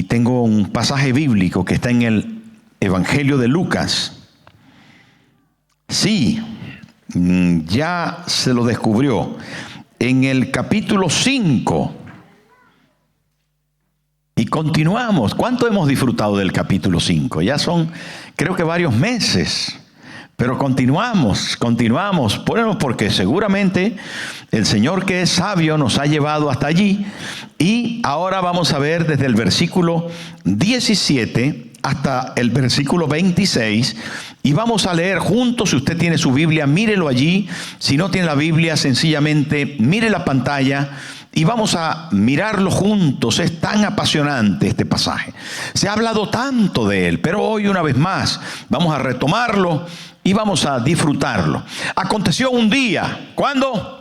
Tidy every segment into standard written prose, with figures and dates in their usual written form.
Y tengo un pasaje bíblico que está en el Evangelio de Lucas. Sí, ya se lo descubrió. En el capítulo 5. Y continuamos. ¿Cuánto hemos disfrutado del capítulo 5? Ya son, creo que varios meses. Pero continuamos. Bueno, porque seguramente el Señor, que es sabio, nos ha llevado hasta allí. Y ahora vamos a ver desde el versículo 17 hasta el versículo 26. Y vamos a leer juntos. Si usted tiene su Biblia, mírelo allí. Si no tiene la Biblia, sencillamente mire la pantalla. Y vamos a mirarlo juntos. Es tan apasionante este pasaje. Se ha hablado tanto de él, pero hoy una vez más vamos a retomarlo y vamos a disfrutarlo. Aconteció un día. ¿Cuándo?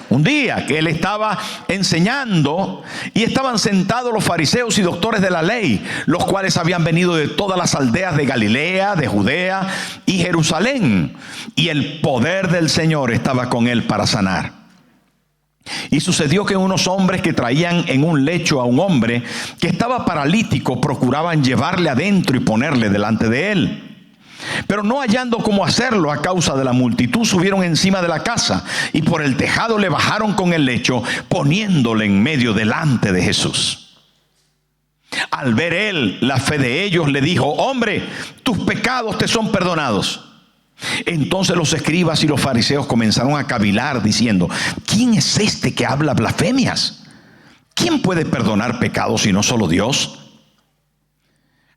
Un día que él estaba enseñando y estaban sentados los fariseos y doctores de la ley, los cuales habían venido de todas las aldeas de Galilea, de Judea y Jerusalén. Y el poder del Señor estaba con él para sanar. Y sucedió que unos hombres que traían en un lecho a un hombre que estaba paralítico procuraban llevarle adentro y ponerle delante de él. Pero no hallando cómo hacerlo a causa de la multitud, subieron encima de la casa y por el tejado le bajaron con el lecho, poniéndole en medio delante de Jesús. Al ver él la fe de ellos, le dijo: hombre, tus pecados te son perdonados. Entonces los escribas y los fariseos comenzaron a cavilar diciendo: ¿quién es este que habla blasfemias? ¿Quién puede perdonar pecados sino solo Dios?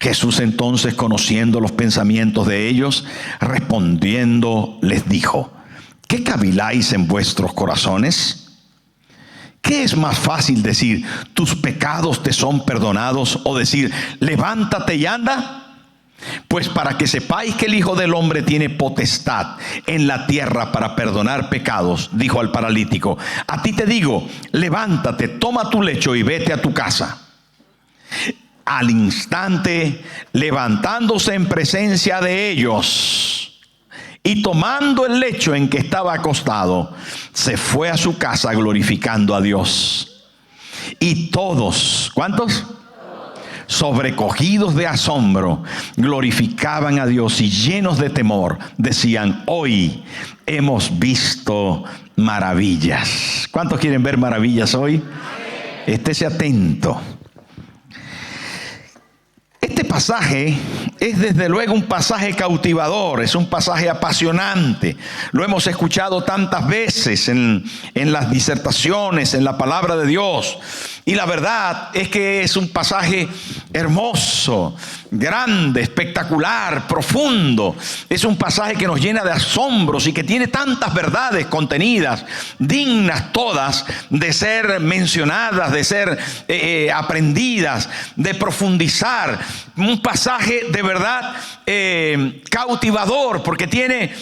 Jesús entonces, conociendo los pensamientos de ellos, respondiendo les dijo: ¿qué caviláis en vuestros corazones? ¿Qué es más fácil decir: tus pecados te son perdonados, o decir: levántate y anda? Pues para que sepáis que el Hijo del Hombre tiene potestad en la tierra para perdonar pecados, dijo al paralítico: a ti te digo, levántate, toma tu lecho y vete a tu casa. Al instante, levantándose en presencia de ellos y tomando el lecho en que estaba acostado, se fue a su casa glorificando a Dios. Y todos, ¿cuántos? Sobrecogidos de asombro, glorificaban a Dios, y llenos de temor decían: hoy hemos visto maravillas. ¿Cuántos quieren ver maravillas hoy? Estése atento. Este pasaje es desde luego un pasaje cautivador, es un pasaje apasionante. Lo hemos escuchado tantas veces en las disertaciones, en la palabra de Dios. Y la verdad es que es un pasaje hermoso, grande, espectacular, profundo. Es un pasaje que nos llena de asombros y que tiene tantas verdades contenidas, dignas todas de ser mencionadas, de ser aprendidas, de profundizar. Un pasaje de verdad cautivador, porque tiene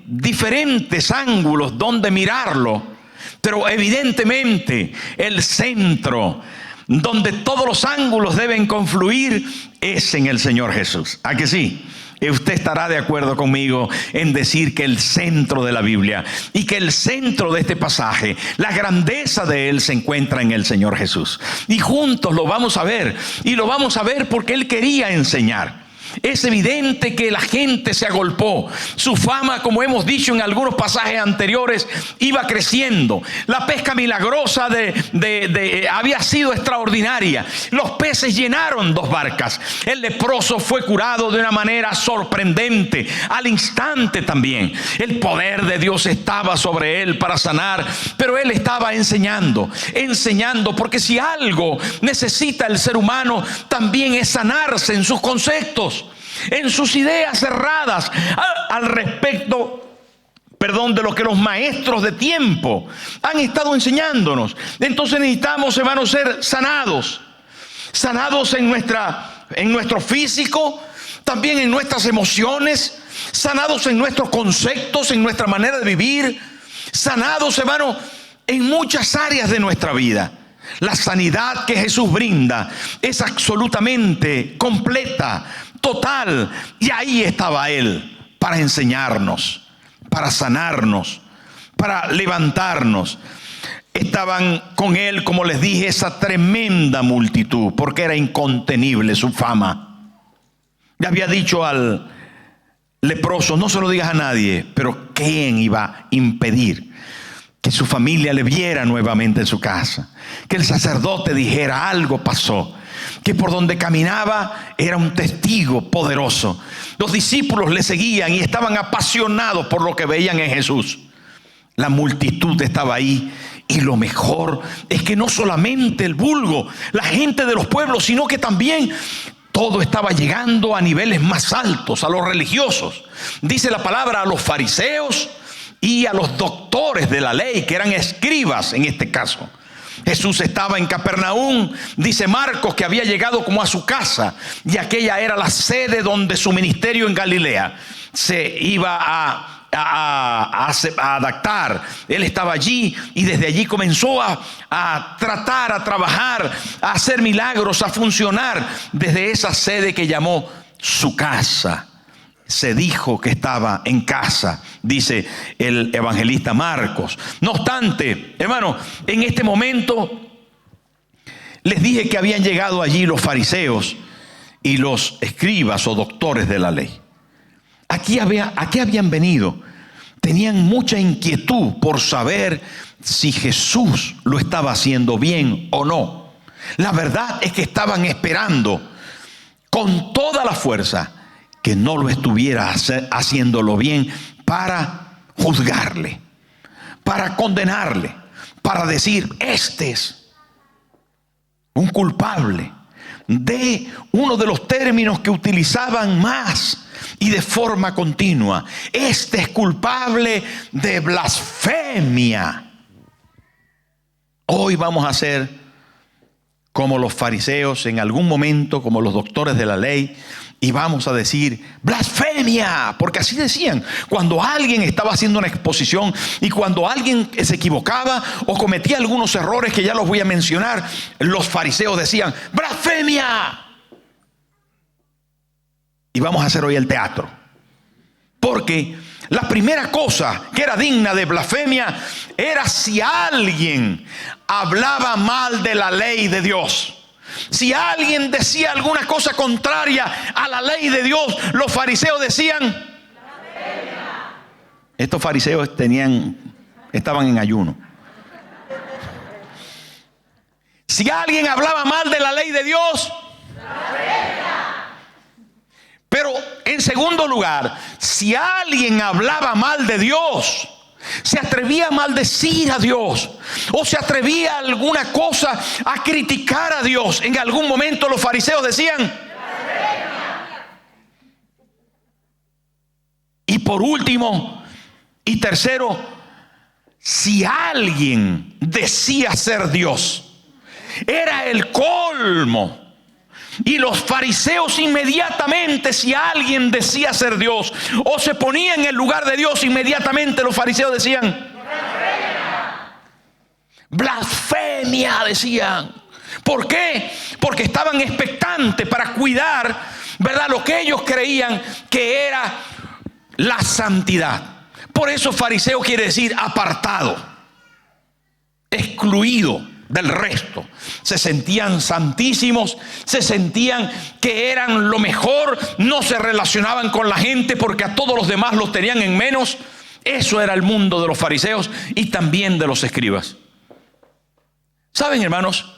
diferentes ángulos donde mirarlo. Pero evidentemente el centro, donde todos los ángulos deben confluir, es en el Señor Jesús. ¿A que sí? Usted estará de acuerdo conmigo en decir que el centro de la Biblia y que el centro de este pasaje, la grandeza de él, se encuentra en el Señor Jesús. Y juntos lo vamos a ver, y lo vamos a ver porque él quería enseñar. Es evidente que la gente se agolpó. Su fama, como hemos dicho en algunos pasajes anteriores, iba creciendo. La pesca milagrosa había sido extraordinaria. Los peces llenaron 2 barcas. El leproso fue curado de una manera sorprendente, al instante también. El poder de Dios estaba sobre él para sanar, pero él estaba enseñando, porque si algo necesita el ser humano, también es sanarse en sus conceptos, en sus ideas cerradas al respecto, de lo que los maestros de tiempo han estado enseñándonos. Entonces necesitamos, hermanos, ser sanados en nuestro físico, también en nuestras emociones, sanados en nuestros conceptos, en nuestra manera de vivir, sanados, hermanos, en muchas áreas de nuestra vida. La sanidad que Jesús brinda es absolutamente completa, total, y ahí estaba él para enseñarnos, para sanarnos, para levantarnos. estaban con él, como les dije, esa tremenda multitud, porque era incontenible su fama. Le había dicho al leproso: no se lo digas a nadie. Pero ¿quién iba a impedir que su familia le viera nuevamente en su casa? Que el sacerdote dijera: algo pasó. Que por donde caminaba era un testigo poderoso. Los discípulos le seguían y estaban apasionados por lo que veían en Jesús. La multitud estaba ahí. Y lo mejor es que no solamente el vulgo, la gente de los pueblos, sino que también todo estaba llegando a niveles más altos, a los religiosos. Dice la palabra: a los fariseos y a los doctores de la ley, que eran escribas en este caso. Jesús estaba en Capernaum. Dice Marcos que había llegado como a su casa, y aquella era la sede donde su ministerio en Galilea se iba a adaptar. Él estaba allí y desde allí comenzó a tratar, a trabajar, a hacer milagros, a funcionar desde esa sede que llamó su casa. Se dijo que estaba en casa, dice el evangelista Marcos. No obstante, hermano, en este momento les dije que habían llegado allí los fariseos y los escribas o doctores de la ley. ¿A qué habían venido? Tenían mucha inquietud por saber si Jesús lo estaba haciendo bien o no. La verdad es que estaban esperando con toda la fuerza que no lo estuviera haciéndolo bien, para juzgarle, para condenarle, para decir: este es un culpable de uno de los términos que utilizaban más y de forma continua. Este es culpable de blasfemia. Hoy vamos a ser como los fariseos en algún momento, como los doctores de la ley, y vamos a decir: blasfemia, porque así decían cuando alguien estaba haciendo una exposición y cuando alguien se equivocaba o cometía algunos errores que ya los voy a mencionar. Los fariseos decían: blasfemia. Y vamos a hacer hoy el teatro, porque la primera cosa que era digna de blasfemia era si alguien hablaba mal de la ley de Dios. Si alguien decía alguna cosa contraria a la ley de Dios, los fariseos decían: blasfemia. Estos fariseos estaban en ayuno. Si alguien hablaba mal de la ley de Dios, blasfemia. Pero en segundo lugar, si alguien hablaba mal de Dios, se atrevía a maldecir a Dios, o se atrevía a alguna cosa, a criticar a Dios, en algún momento los fariseos decían: blasfemia. Y por último y tercero, si alguien decía ser Dios, era el colmo. Y los fariseos inmediatamente, si alguien decía ser Dios o se ponía en el lugar de Dios, inmediatamente los fariseos decían: blasfemia. Blasfemia, decían. ¿Por qué? Porque estaban expectantes para cuidar, ¿verdad?, lo que ellos creían que era la santidad. Por eso fariseo quiere decir apartado, excluido del resto. Se sentían santísimos, se sentían que eran lo mejor, no se relacionaban con la gente porque a todos los demás los tenían en menos. Eso era el mundo de los fariseos y también de los escribas. ¿Saben, hermanos?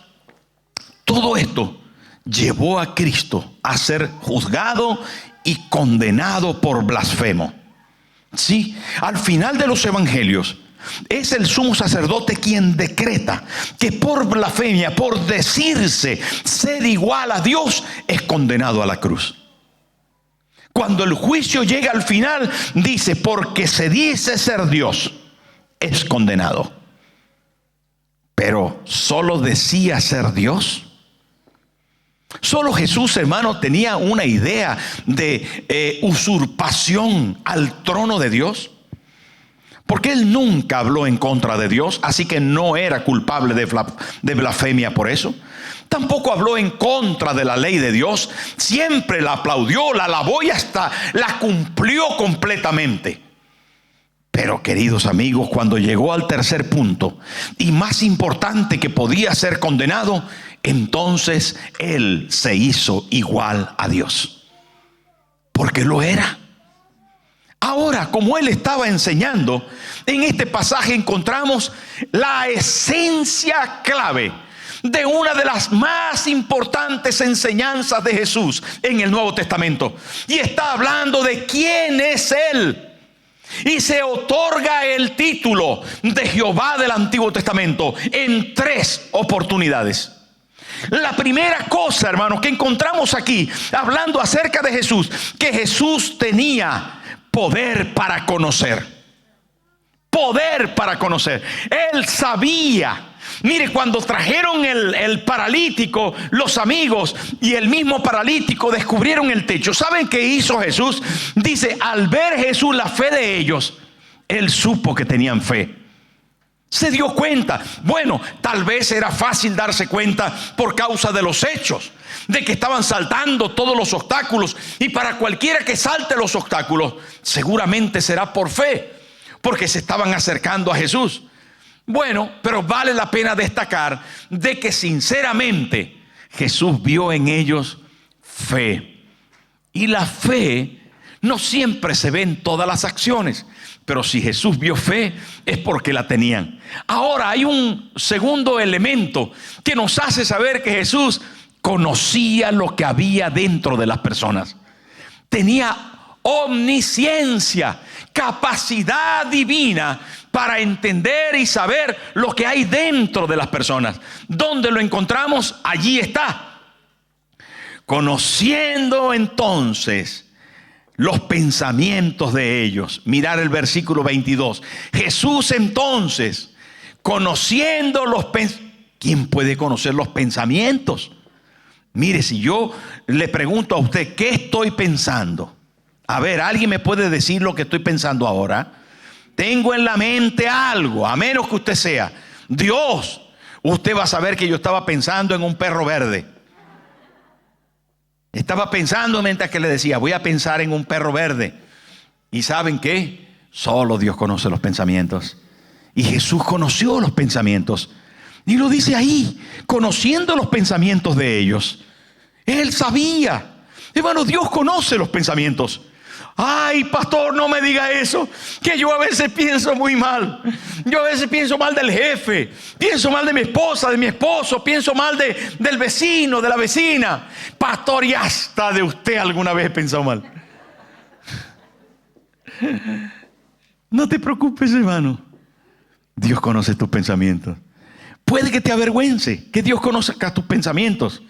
Todo esto llevó a Cristo a ser juzgado y condenado por blasfemo. Sí, al final de los evangelios es el sumo sacerdote quien decreta que por blasfemia, por decirse ser igual a Dios, es condenado a la cruz. Cuando el juicio llega al final, dice: porque se dice ser Dios, es condenado. Pero ¿solo decía ser Dios? Solo Jesús, hermano, tenía una idea de usurpación al trono de Dios. Porque él nunca habló en contra de Dios, así que no era culpable de blasfemia por eso. Tampoco habló en contra de la ley de Dios. Siempre la aplaudió, la alabó y hasta la cumplió completamente. Pero, queridos amigos, cuando llegó al tercer punto, y más importante, que podía ser condenado, entonces él se hizo igual a Dios, porque lo era. Ahora, como él estaba enseñando, en este pasaje encontramos la esencia clave de una de las más importantes enseñanzas de Jesús en el Nuevo Testamento. Y está hablando de quién es Él. Y se otorga el título de Jehová del Antiguo Testamento en 3 oportunidades. La primera cosa, hermanos, que encontramos aquí, hablando acerca de Jesús, que Jesús tenía poder para conocer. Poder para conocer. Él sabía. Mire, cuando trajeron el paralítico, los amigos y el mismo paralítico descubrieron el techo. ¿Saben qué hizo Jesús? Dice, al ver Jesús la fe de ellos, él supo que tenían fe. Se dio cuenta. Bueno, tal vez era fácil darse cuenta por causa de los hechos, de que estaban saltando todos los obstáculos. Y para cualquiera que salte los obstáculos, seguramente será por fe, porque se estaban acercando a Jesús. Bueno, pero vale la pena destacar de que sinceramente Jesús vio en ellos fe. Y la fe no siempre se ve en todas las acciones, pero si Jesús vio fe es porque la tenían. Ahora hay un segundo elemento que nos hace saber que Jesús conocía lo que había dentro de las personas. Tenía omnisciencia, capacidad divina para entender y saber lo que hay dentro de las personas. ¿Dónde lo encontramos? Allí está. Conociendo entonces los pensamientos de ellos. Mirar el versículo 22. Jesús entonces, conociendo los pensamientos. ¿Quién puede conocer los pensamientos? Mire, si yo le pregunto a usted, ¿qué estoy pensando? A ver, ¿alguien me puede decir lo que estoy pensando ahora? Tengo en la mente algo, a menos que usted sea Dios. Usted va a saber que yo estaba pensando en un perro verde. Estaba pensando mientras que le decía, voy a pensar en un perro verde. ¿Y saben qué? Solo Dios conoce los pensamientos. Y Jesús conoció los pensamientos. Y lo dice ahí, conociendo los pensamientos de ellos. Él sabía. Hermano, Dios conoce los pensamientos. Ay, pastor, no me diga eso, que yo a veces pienso muy mal. Yo a veces pienso mal del jefe, pienso mal de mi esposa, de mi esposo, pienso mal del vecino, de la vecina. Pastor, y hasta de usted alguna vez he pensado mal. No te preocupes, hermano. Dios conoce tus pensamientos. Puede que te avergüence que Dios conozca tus pensamientos,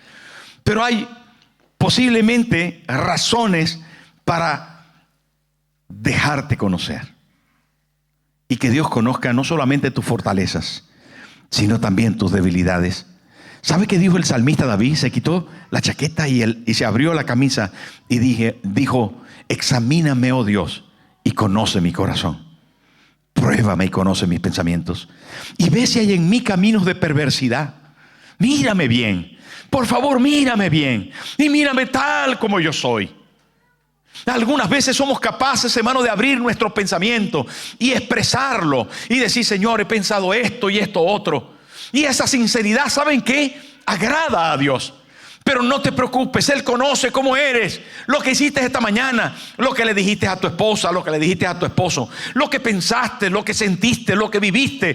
pero hay posiblemente razones para dejarte conocer. Y que Dios conozca no solamente tus fortalezas, sino también tus debilidades. ¿Sabe qué dijo el salmista David? Se quitó la chaqueta y se abrió la camisa y dijo, examíname, oh Dios, y conoce mi corazón. Pruébame y conoce mis pensamientos. Y ve si hay en mí caminos de perversidad. Mírame bien. Por favor, mírame bien. Y mírame tal como yo soy. Algunas veces somos capaces, hermano, de abrir nuestro pensamiento y expresarlo y decir, Señor, he pensado esto y esto otro. Y esa sinceridad, ¿saben qué? Agrada a Dios. Pero no te preocupes, Él conoce cómo eres, lo que hiciste esta mañana, lo que le dijiste a tu esposa, lo que le dijiste a tu esposo, lo que pensaste, lo que sentiste, lo que viviste.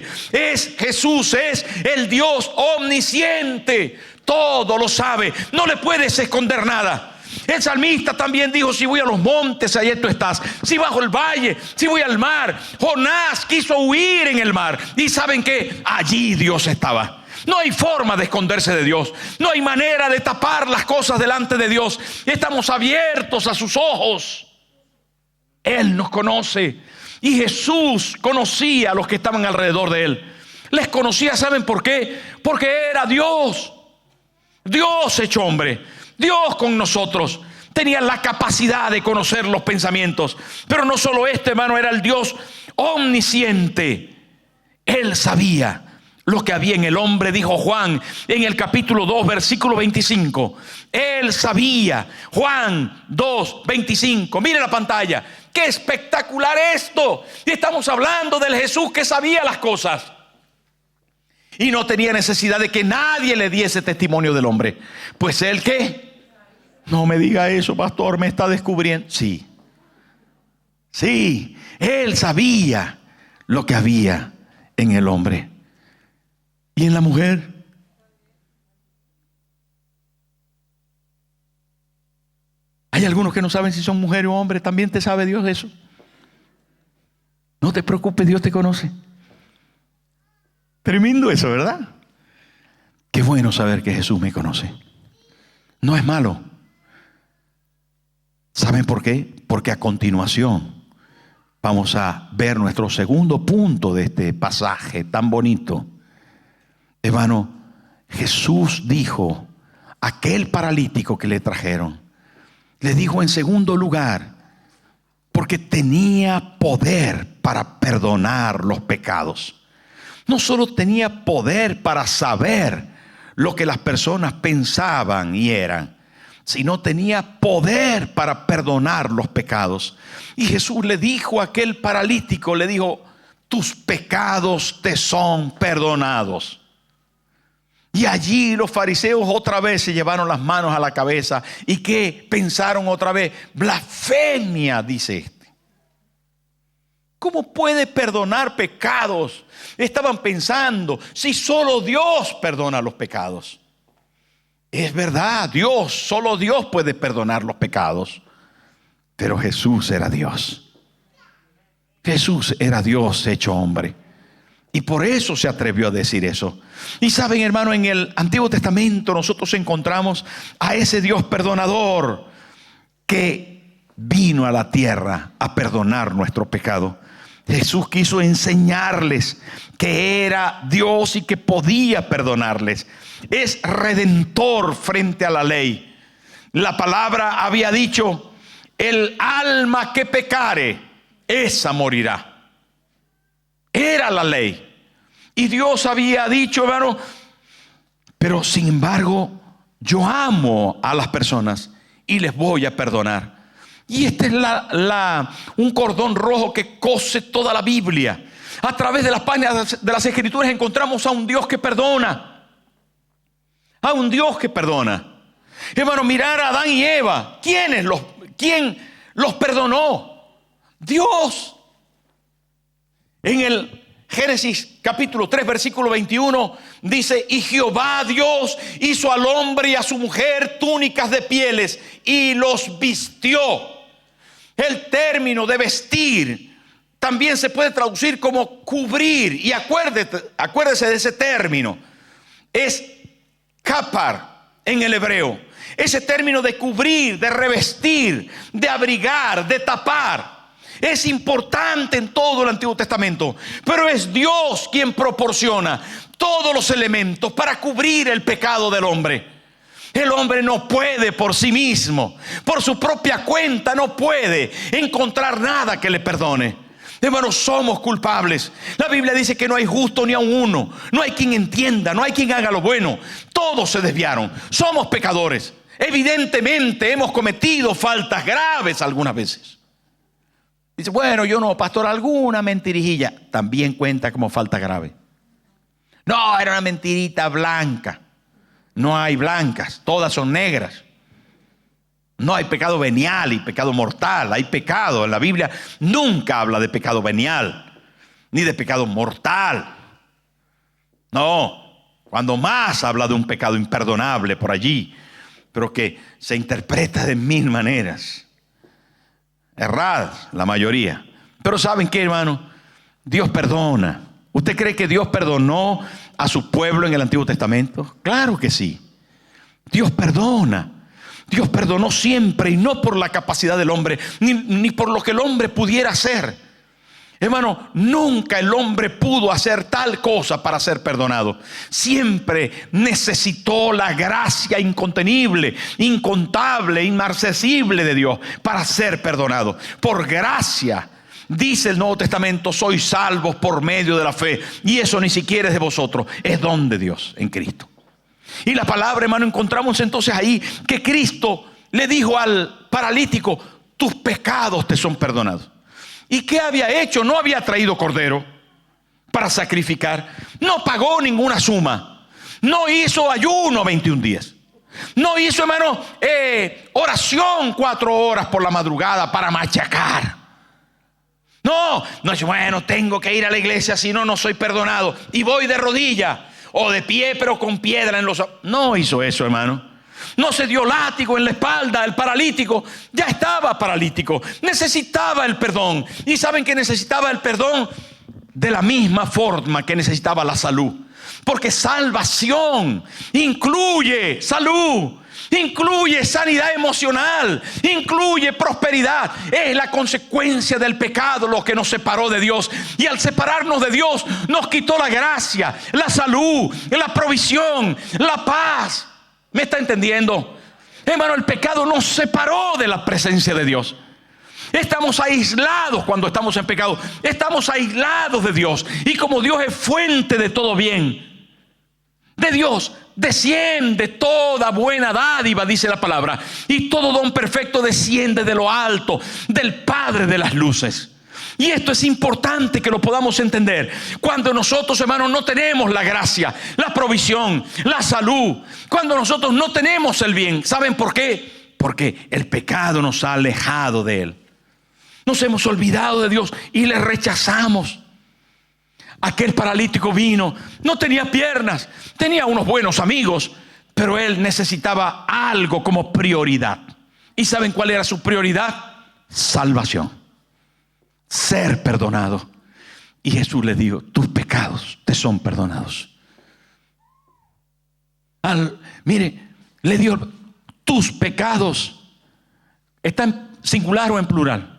Jesús es el Dios omnisciente, todo lo sabe, no le puedes esconder nada. El salmista también dijo, si voy a los montes, allí tú estás. Si bajo el valle, si voy al mar. Jonás quiso huir en el mar. ¿Y saben qué? Allí Dios estaba. No hay forma de esconderse de Dios. No hay manera de tapar las cosas delante de Dios. Estamos abiertos a sus ojos. Él nos conoce. Y Jesús conocía a los que estaban alrededor de Él. Les conocía, ¿saben por qué? Porque era Dios. Dios hecho hombre. Dios con nosotros. Tenía la capacidad de conocer los pensamientos. Pero no solo hermano, era el Dios omnisciente. Él sabía lo que había en el hombre, dijo Juan en el capítulo 2, versículo 25. Él sabía, Juan 2, 25. Mire la pantalla. ¡Qué espectacular esto! Y estamos hablando del Jesús que sabía las cosas y no tenía necesidad de que nadie le diese testimonio del hombre. Pues él, ¿qué? No me diga eso, pastor, me está descubriendo. Sí, él sabía lo que había en el hombre y en la mujer. Hay algunos que no saben si son mujer o hombre. ¿También te sabe Dios eso? No te preocupes, Dios te conoce. Tremendo eso, ¿verdad? Qué bueno saber que Jesús me conoce. No es malo. ¿Saben por qué? Porque a continuación vamos a ver nuestro segundo punto de este pasaje tan bonito. Hermano, Jesús dijo a aquel paralítico que le trajeron, le dijo en segundo lugar, porque tenía poder para perdonar los pecados. No solo tenía poder para saber lo que las personas pensaban y eran, sino tenía poder para perdonar los pecados. Y Jesús le dijo a aquel paralítico, le dijo, tus pecados te son perdonados. Y allí los fariseos otra vez se llevaron las manos a la cabeza. ¿Y qué pensaron otra vez? Blasfemia, dice este. ¿Cómo puede perdonar pecados? Estaban pensando, si solo Dios perdona los pecados. Es verdad, solo Dios puede perdonar los pecados. Pero Jesús era Dios. Jesús era Dios hecho hombre. Y por eso se atrevió a decir eso. Y saben, hermano, en el Antiguo Testamento nosotros encontramos a ese Dios perdonador que vino a la tierra a perdonar nuestro pecado. Jesús quiso enseñarles que era Dios y que podía perdonarles. Es redentor frente a la ley. La palabra había dicho, el alma que pecare, esa morirá. Era la ley. Y Dios había dicho, hermano, pero sin embargo, yo amo a las personas y les voy a perdonar. Y este es un cordón rojo que cose toda la Biblia. A través de las páginas de las Escrituras encontramos a un Dios que perdona. A un Dios que perdona. Hermano, mirar a Adán y Eva. ¿Quién los perdonó? Dios. En el Génesis capítulo 3 versículo 21 dice, y Jehová Dios hizo al hombre y a su mujer túnicas de pieles y los vistió. El término de vestir también se puede traducir como cubrir. Y acuérdese de ese término. Es kapar en el hebreo. Ese término de cubrir, de revestir, de abrigar, de tapar. Es importante en todo el Antiguo Testamento, pero es Dios quien proporciona todos los elementos para cubrir el pecado del hombre. El hombre no puede por sí mismo, por su propia cuenta, no puede encontrar nada que le perdone. Hermanos, somos culpables. La Biblia dice que no hay justo ni a uno, no hay quien entienda, no hay quien haga lo bueno. Todos se desviaron, somos pecadores. Evidentemente hemos cometido faltas graves algunas veces. Dice, bueno, yo no, pastor, alguna mentirijilla también cuenta como falta grave. No, era una mentirita blanca. No hay blancas, todas son negras. No hay pecado venial y pecado mortal. Hay pecado. En la Biblia nunca habla de pecado venial, ni de pecado mortal. No, cuando más habla de un pecado imperdonable por allí, pero que se interpreta de mil maneras. Erradas la mayoría. Pero ¿saben qué, hermano? Dios perdona. ¿Usted cree que Dios perdonó a su pueblo en el Antiguo Testamento? Claro que sí. Dios perdona. Dios perdonó siempre, y no por la capacidad del hombre, ni por lo que el hombre pudiera hacer. Hermano, nunca el hombre pudo hacer tal cosa para ser perdonado. Siempre necesitó la gracia incontenible, incontable, inmarcesible de Dios para ser perdonado. Por gracia, dice el Nuevo Testamento, sois salvos por medio de la fe. Y eso ni siquiera es de vosotros, es don de Dios en Cristo. Y la palabra, hermano, encontramos entonces ahí que Cristo le dijo al paralítico, tus pecados te son perdonados. ¿Y qué había hecho? No había traído cordero para sacrificar. No pagó ninguna suma. No hizo ayuno 21 días. No hizo, hermano, oración 4 horas por la madrugada para machacar. No es bueno, tengo que ir a la iglesia, si no, no soy perdonado. Y voy de rodilla o de pie, pero con piedra en los... No hizo eso, hermano. No se dio látigo en la espalda. El paralítico ya estaba paralítico. Necesitaba el perdón. ¿Y saben que necesitaba el perdón? De la misma forma que necesitaba la salud. Porque salvación incluye salud, incluye sanidad emocional, incluye prosperidad. Es la consecuencia del pecado lo que nos separó de Dios. Y al separarnos de Dios nos quitó la gracia, la salud, la provisión, la paz. ¿Me está entendiendo? Hermano, el pecado nos separó de la presencia de Dios. Estamos aislados cuando estamos en pecado. Estamos aislados de Dios. Y como Dios es fuente de todo bien, de Dios desciende toda buena dádiva, dice la palabra, y todo don perfecto desciende de lo alto, del Padre de las luces. Y esto es importante que lo podamos entender. Cuando nosotros, hermanos, no tenemos la gracia, la provisión, la salud, cuando nosotros no tenemos el bien, ¿saben por qué? Porque el pecado nos ha alejado de Él. Nos hemos olvidado de Dios y le rechazamos. Aquel paralítico vino, no tenía piernas, tenía unos buenos amigos, pero él necesitaba algo como prioridad. ¿Y saben cuál era su prioridad? Salvación, ser perdonado. Y Jesús le dijo: tus pecados te son perdonados. Mire, le dio tus pecados. ¿Está en singular o en plural?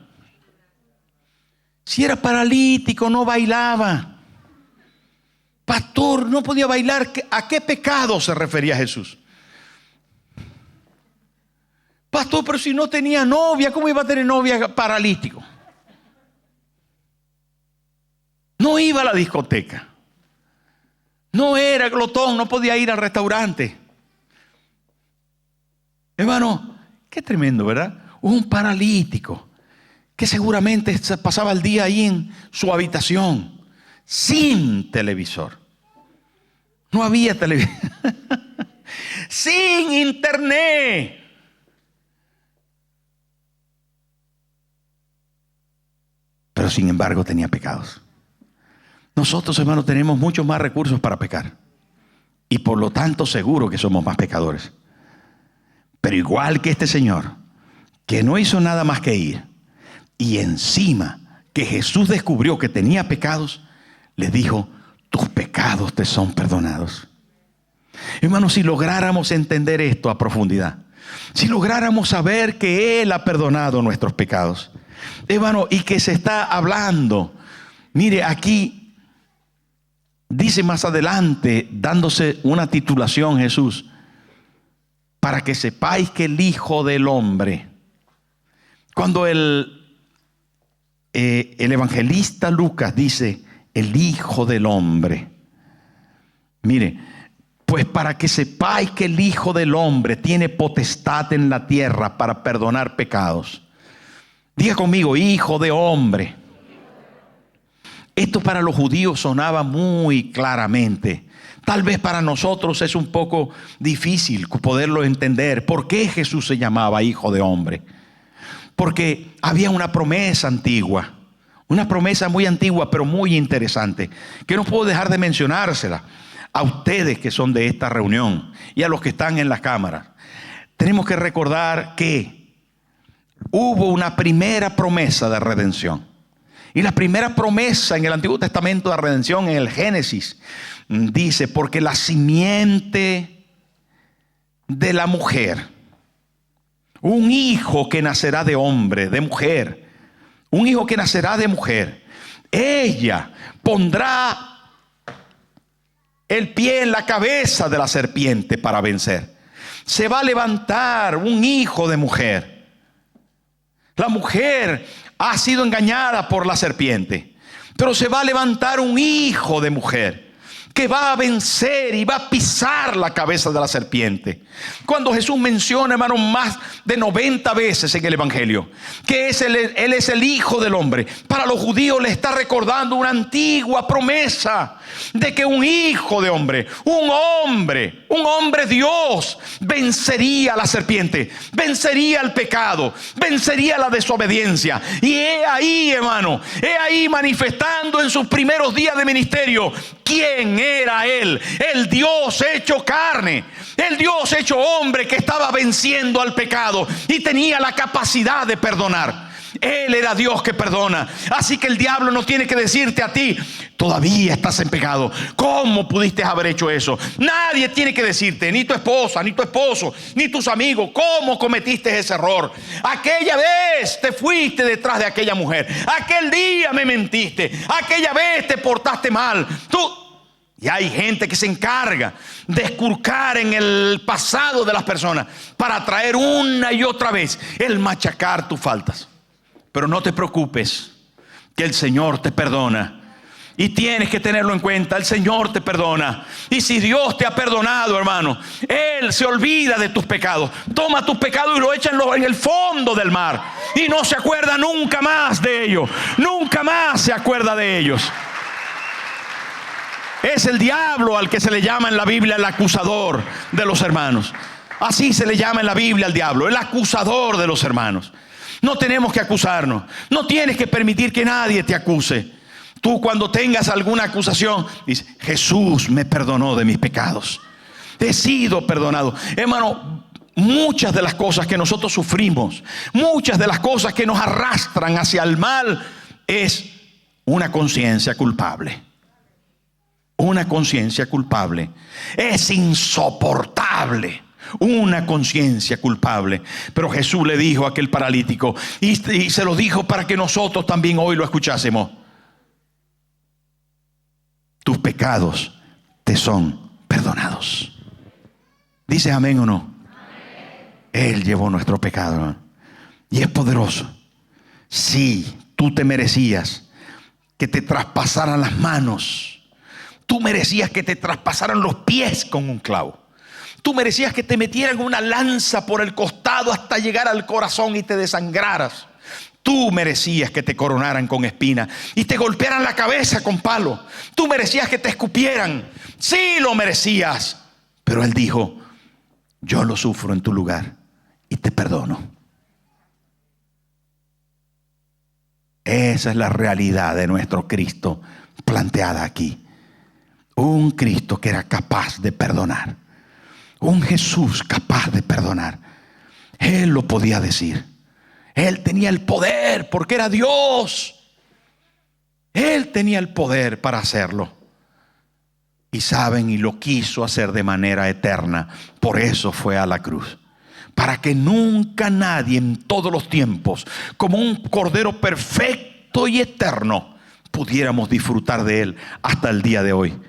Si era paralítico, no bailaba. Pastor, no podía bailar. ¿A qué pecado se refería Jesús? Pastor, pero si no tenía novia, ¿cómo iba a tener novia paralítico? No iba a la discoteca. No era glotón, no podía ir al restaurante. Hermano, qué tremendo, ¿verdad? Un paralítico que seguramente pasaba el día ahí en su habitación, sin televisor. No había televisión. Sin internet. Pero sin embargo tenía pecados. Nosotros, hermanos, tenemos muchos más recursos para pecar. Y por lo tanto seguro que somos más pecadores. Pero igual que este señor, que no hizo nada más que ir, y encima que Jesús descubrió que tenía pecados, le dijo: tus pecados te son perdonados. Hermanos, si lográramos entender esto a profundidad, si lográramos saber que Él ha perdonado nuestros pecados, hermano, y que se está hablando, mire, aquí dice más adelante, dándose una titulación Jesús, para que sepáis que el Hijo del Hombre, cuando el evangelista Lucas dice el Hijo del Hombre, mire, pues para que sepáis que el Hijo del Hombre tiene potestad en la tierra para perdonar pecados. Diga conmigo: Hijo de hombre. Esto para los judíos sonaba muy claramente. Tal vez para nosotros es un poco difícil poderlo entender. ¿Por qué Jesús se llamaba Hijo de Hombre? Porque había una promesa antigua. Una promesa muy antigua, pero muy interesante, que no puedo dejar de mencionársela a ustedes que son de esta reunión y a los que están en la cámara. Tenemos que recordar que hubo una primera promesa de redención. Y la primera promesa en el Antiguo Testamento de redención, en el Génesis, dice: porque la simiente de la mujer, un hijo que nacerá de hombre, de mujer, un hijo que nacerá de mujer, ella pondrá el pie en la cabeza de la serpiente para vencer. Se va a levantar un hijo de mujer. La mujer ha sido engañada por la serpiente, pero se va a levantar un hijo de mujer que va a vencer y va a pisar la cabeza de la serpiente. Cuando Jesús menciona, hermano, más de 90 veces en el Evangelio que Él es el Hijo del Hombre, para los judíos le está recordando una antigua promesa de que un hijo de hombre, un hombre Dios, vencería a la serpiente, vencería el pecado, vencería la desobediencia. Y he ahí, hermano, he ahí manifestando en sus primeros días de ministerio quién era Él, el Dios hecho carne, el Dios hecho hombre que estaba venciendo al pecado y tenía la capacidad de perdonar. Él era Dios que perdona. Así que el diablo no tiene que decirte a ti: todavía estás en pecado, ¿cómo pudiste haber hecho eso? Nadie tiene que decirte, ni tu esposa, ni tu esposo, ni tus amigos, cómo cometiste ese error. Aquella vez te fuiste detrás de aquella mujer, aquel día me mentiste, aquella vez te portaste mal. Y hay gente que se encarga de esculcar en el pasado de las personas para traer una y otra vez el machacar tus faltas. Pero no te preocupes, que el Señor te perdona. Y tienes que tenerlo en cuenta, el Señor te perdona. Y si Dios te ha perdonado, hermano, Él se olvida de tus pecados. Toma tus pecados y lo echa en el fondo del mar. Y no se acuerda nunca más de ellos. Nunca más se acuerda de ellos. Es el diablo al que se le llama en la Biblia el acusador de los hermanos. Así se le llama en la Biblia al diablo, el acusador de los hermanos. No tenemos que acusarnos. No tienes que permitir que nadie te acuse. Tú, cuando tengas alguna acusación, dices: Jesús me perdonó de mis pecados, he sido perdonado. Hermano, muchas de las cosas que nosotros sufrimos, muchas de las cosas que nos arrastran hacia el mal, es una conciencia culpable. Una conciencia culpable es insoportable. Una conciencia culpable. Pero Jesús le dijo a aquel paralítico, y se lo dijo para que nosotros también hoy lo escuchásemos: tus pecados te son perdonados. ¿Dices amén o no? Amén. Él llevó nuestro pecado, ¿no? Y es poderoso. Sí, tú te merecías que te traspasaran las manos. Tú merecías que te traspasaran los pies con un clavo. Tú merecías que te metieran una lanza por el costado hasta llegar al corazón y te desangraras. Tú merecías que te coronaran con espinas y te golpearan la cabeza con palo. Tú merecías que te escupieran. Sí, lo merecías. Pero Él dijo: yo lo sufro en tu lugar y te perdono. Esa es la realidad de nuestro Cristo planteada aquí. Un Cristo que era capaz de perdonar. Un Jesús capaz de perdonar. Él lo podía decir. Él tenía el poder porque era Dios. Él tenía el poder para hacerlo. Y saben, y lo quiso hacer de manera eterna. Por eso fue a la cruz. Para que nunca nadie en todos los tiempos, como un cordero perfecto y eterno, pudiéramos disfrutar de Él hasta el día de hoy.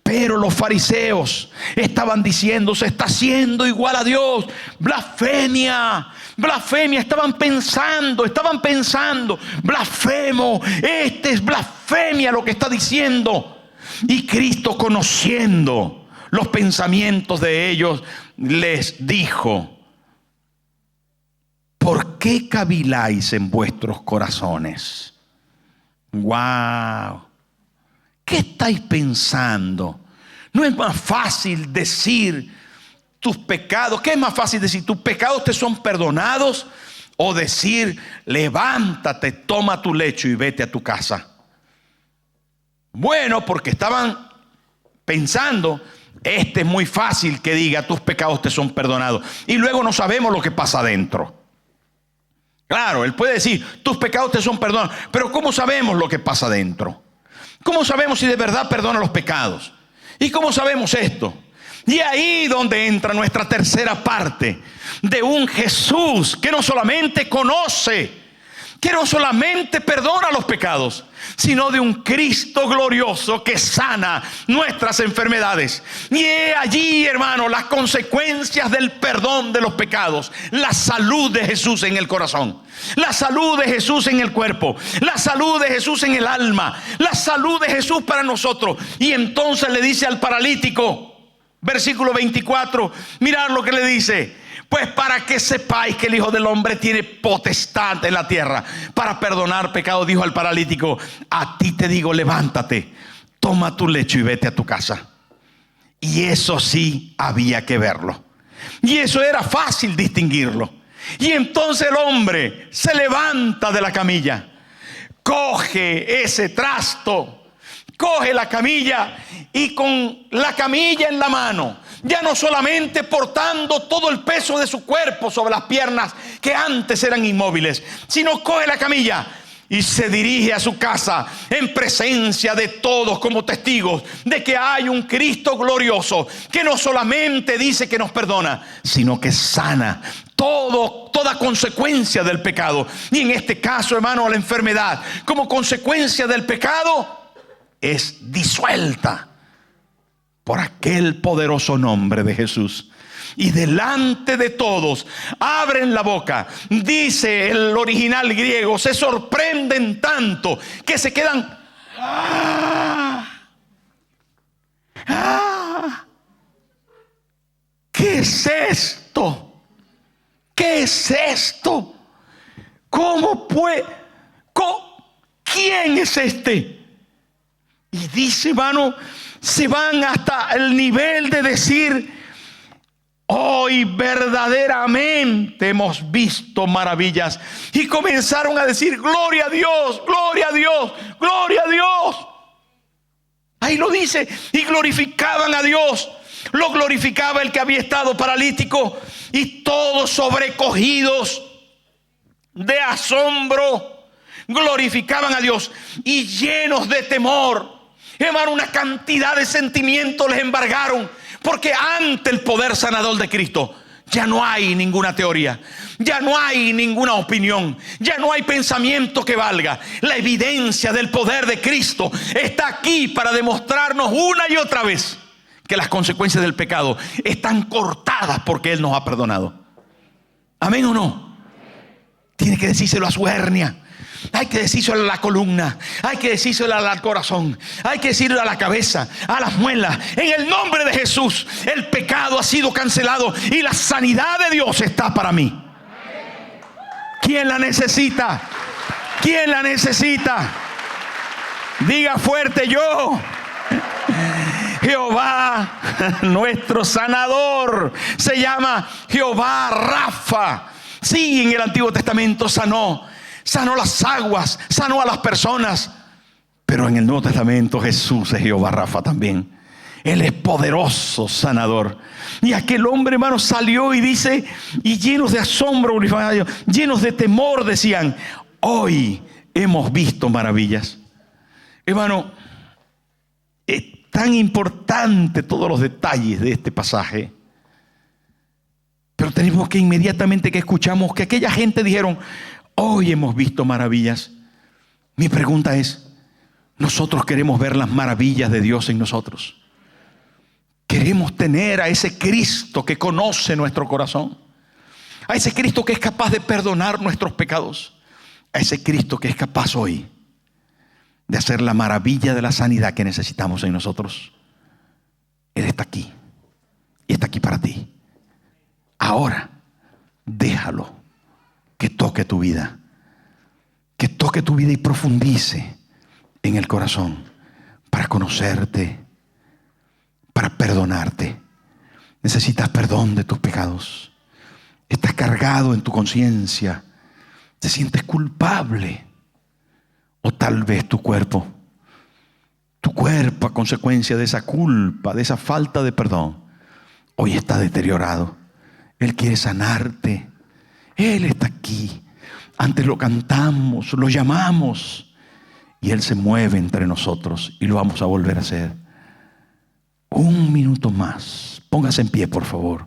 Pero los fariseos estaban diciendo: se está haciendo igual a Dios. Blasfemia, blasfemia. Estaban pensando, blasfemo, es blasfemia lo que está diciendo. Y Cristo, conociendo los pensamientos de ellos, les dijo: ¿por qué caviláis en vuestros corazones? ¡Wow! ¿Qué estáis pensando? ¿No es más fácil decir tus pecados? ¿Qué es más fácil decir? ¿Tus pecados te son perdonados? O decir: levántate, toma tu lecho y vete a tu casa. Bueno, porque estaban pensando: es muy fácil que diga tus pecados te son perdonados, y luego no sabemos lo que pasa adentro. Claro, él puede decir: tus pecados te son perdonados, pero ¿cómo sabemos lo que pasa adentro? ¿Cómo sabemos si de verdad perdona los pecados? ¿Y cómo sabemos esto? Y ahí donde entra nuestra tercera parte de un Jesús que no solamente conoce, que no solamente perdona los pecados, sino de un Cristo glorioso que sana nuestras enfermedades. Y he allí, hermano, las consecuencias del perdón de los pecados: la salud de Jesús en el corazón, la salud de Jesús en el cuerpo, la salud de Jesús en el alma, la salud de Jesús para nosotros. Y entonces le dice al paralítico, versículo 24, mirad lo que le dice: pues para que sepáis que el Hijo del Hombre tiene potestad en la tierra para perdonar pecados, dijo al paralítico, a ti te digo, levántate, toma tu lecho y vete a tu casa. Y eso sí había que verlo, y eso era fácil distinguirlo. Y entonces el hombre se levanta de la camilla, coge ese trasto, coge la camilla, y con la camilla en la mano, ya no solamente portando todo el peso de su cuerpo sobre las piernas que antes eran inmóviles, sino coge la camilla y se dirige a su casa en presencia de todos como testigos de que hay un Cristo glorioso que no solamente dice que nos perdona, sino que sana toda consecuencia del pecado. Y en este caso, hermano, la enfermedad como consecuencia del pecado es disuelta por aquel poderoso nombre de Jesús. Y delante de todos abren la boca, dice el original griego, se sorprenden tanto que se quedan ¿qué es esto? ¿Qué es esto? ¿Cómo puede? ¿Quién es este? Y dice, hermano, se van hasta el nivel de decir: hoy verdaderamente hemos visto maravillas. Y comenzaron a decir: gloria a Dios, gloria a Dios, gloria a Dios. Ahí lo dice, y glorificaban a Dios. Lo glorificaba el que había estado paralítico, y todos sobrecogidos de asombro glorificaban a Dios y llenos de temor. Hermano, una cantidad de sentimientos les embargaron, porque ante el poder sanador de Cristo ya no hay ninguna teoría, ya no hay ninguna opinión, ya no hay pensamiento que valga. La evidencia del poder de Cristo está aquí para demostrarnos una y otra vez que las consecuencias del pecado están cortadas porque Él nos ha perdonado. ¿Amén o no? Tiene que decírselo a su hernia, hay que decírselo a la columna, hay que decírselo al corazón, hay que decírselo a la cabeza, a las muelas. En el nombre de Jesús, el pecado ha sido cancelado y la sanidad de Dios está para mí. ¿Quién la necesita? ¿Quién la necesita? Diga fuerte: yo. Jehová, nuestro sanador, se llama Jehová Rafa. Sí, en el Antiguo Testamento sanó las aguas, sanó a las personas, pero en el Nuevo Testamento Jesús es Jehová Rafa también. Él es poderoso sanador. Y aquel hombre, hermano, salió y dice, y llenos de asombro, llenos de temor, decían: hoy hemos visto maravillas. Hermano, es tan importante todos los detalles de este pasaje, pero tenemos que inmediatamente que escuchamos que aquella gente dijeron: hoy hemos visto maravillas. Mi pregunta es: ¿nosotros queremos ver las maravillas de Dios en nosotros? ¿Queremos tener a ese Cristo que conoce nuestro corazón? A ese Cristo que es capaz de perdonar nuestros pecados. A ese Cristo que es capaz hoy de hacer la maravilla de la sanidad que necesitamos en nosotros. Él está aquí. Y está aquí para ti. Ahora, déjalo que toque tu vida. Que toque tu vida y profundice en el corazón para conocerte, para perdonarte. Necesitas perdón de tus pecados. Estás cargado en tu conciencia. Te sientes culpable. O tal vez tu cuerpo a consecuencia de esa culpa, de esa falta de perdón, hoy está deteriorado. Él quiere sanarte. Él está aquí. Antes lo cantamos, lo llamamos, y Él se mueve entre nosotros, y lo vamos a volver a hacer. Un minuto más. Póngase en pie, por favor.